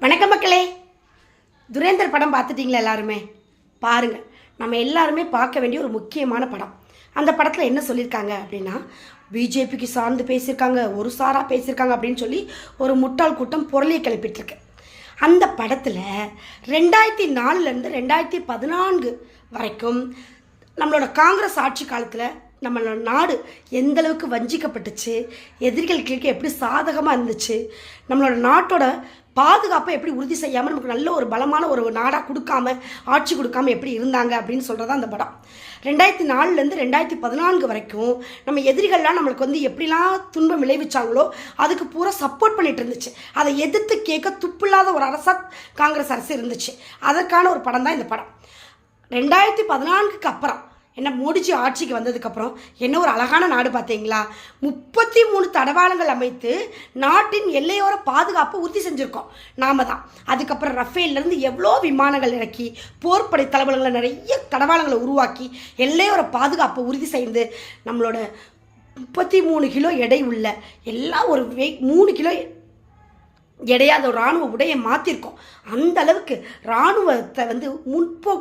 வணக்கம் மக்களே. துரேந்தர் படம் பார்த்துட்டிங்களா? எல்லாருமே பாருங்கள். நம்ம எல்லாருமே பார்க்க வேண்டிய ஒரு முக்கியமான படம். அந்த படத்தில் என்ன சொல்லியிருக்காங்க அப்படின்னா, பிஜேபிக்கு சார்ந்து பேசியிருக்காங்க, ஒரு சாராக பேசியிருக்காங்க அப்படின்னு சொல்லி ஒரு முட்டாள் கூட்டம் பொருளியை கிளப்பிட்டுருக்கு. அந்த படத்தில் 2004 2014 வரைக்கும் நம்மளோட காங்கிரஸ் ஆட்சி காலத்தில் நம்மளோட நாடு எந்த அளவுக்கு வஞ்சிக்கப்பட்டுச்சு, எதிரிகளுக்கு எப்படி சாதகமாக இருந்துச்சு, நம்மளோட நாட்டோட பாதுகாப்பை எப்படி உறுதி செய்யாமல் நமக்கு நல்ல ஒரு பலமான ஒரு நாடாக கொடுக்காம, ஆட்சி கொடுக்காம எப்படி இருந்தாங்க அப்படின்னு சொல்கிறது அந்த படம். 2004 2014 வரைக்கும் நம்ம எதிரிகள்லாம் நம்மளுக்கு எப்படிலாம் துன்பம் விளைவிச்சாங்களோ அதுக்கு பூரா சப்போர்ட் பண்ணிட்டு இருந்துச்சு. அதை எதிர்த்து கேட்க துப்பில்லாத ஒரு அரசாக காங்கிரஸ் அரசு இருந்துச்சு. அதற்கான ஒரு படம் தான் இந்த படம். 2014 அப்புறம் என்ன, மோடிஜி ஆட்சிக்கு வந்ததுக்கப்புறம் என்ன ஒரு அழகான நாடு பார்த்தீங்களா? 33 தடவாளங்கள் அமைத்து நாட்டின் எல்லையோர பாதுகாப்பை உறுதி செஞ்சுருக்கோம் நாம தான். அதுக்கப்புறம் ரஃபேல்லேருந்து எவ்வளோ விமானங்கள் இறக்கி போர்ப்படை தளபலங்களை நிறைய தடவாளங்களை உருவாக்கி எல்லையோர பாதுகாப்பை உறுதி செய்து நம்மளோட 33 கிலோ எடை உள்ள எல்லாம் ஒரு 3 கிலோ எடையாத ஒரு இராணுவ உடையை மாற்றிருக்கோம். அந்த அளவுக்கு இராணுவத்தை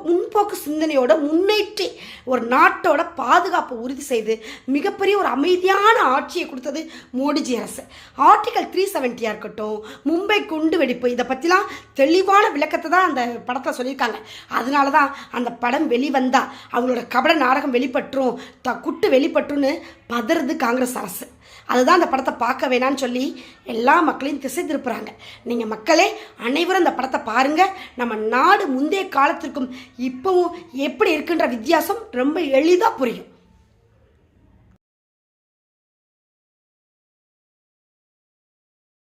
முன்போக்கு சிந்தனையோட முன்னேற்றி ஒரு நாட்டோட பாதுகாப்பை உறுதி செய்து மிகப்பெரிய ஒரு அமைதியான ஆட்சியை கொடுத்தது மோடிஜி அரசு. ஆர்டிகல் 370 இருக்கட்டும், மும்பை குண்டு வெடிப்பு, இதை பற்றிலாம் தெளிவான விளக்கத்தை தான் அந்த படத்தில் சொல்லியிருக்காங்க. அதனால தான் அந்த படம் வெளிவந்தால் அவங்களோட கபட நாடகம் வெளிப்பற்றும், குட்டு வெளிப்பட்டுன்னு பதறது காங்கிரஸ் அரசு. அதுதான் அந்த படத்தை பார்க்க வேணான்னு சொல்லி எல்லா மக்களையும் திசை திருப்புறாங்க. நீங்கள் மக்களே அனைவரும் அந்த படத்தை பாருங்கள். நம்ம நாடு முந்தைய காலத்திற்கும் இப்போவும் எப்படி இருக்குன்ற வித்தியாசம் ரொம்ப எளிதாக புரியும்.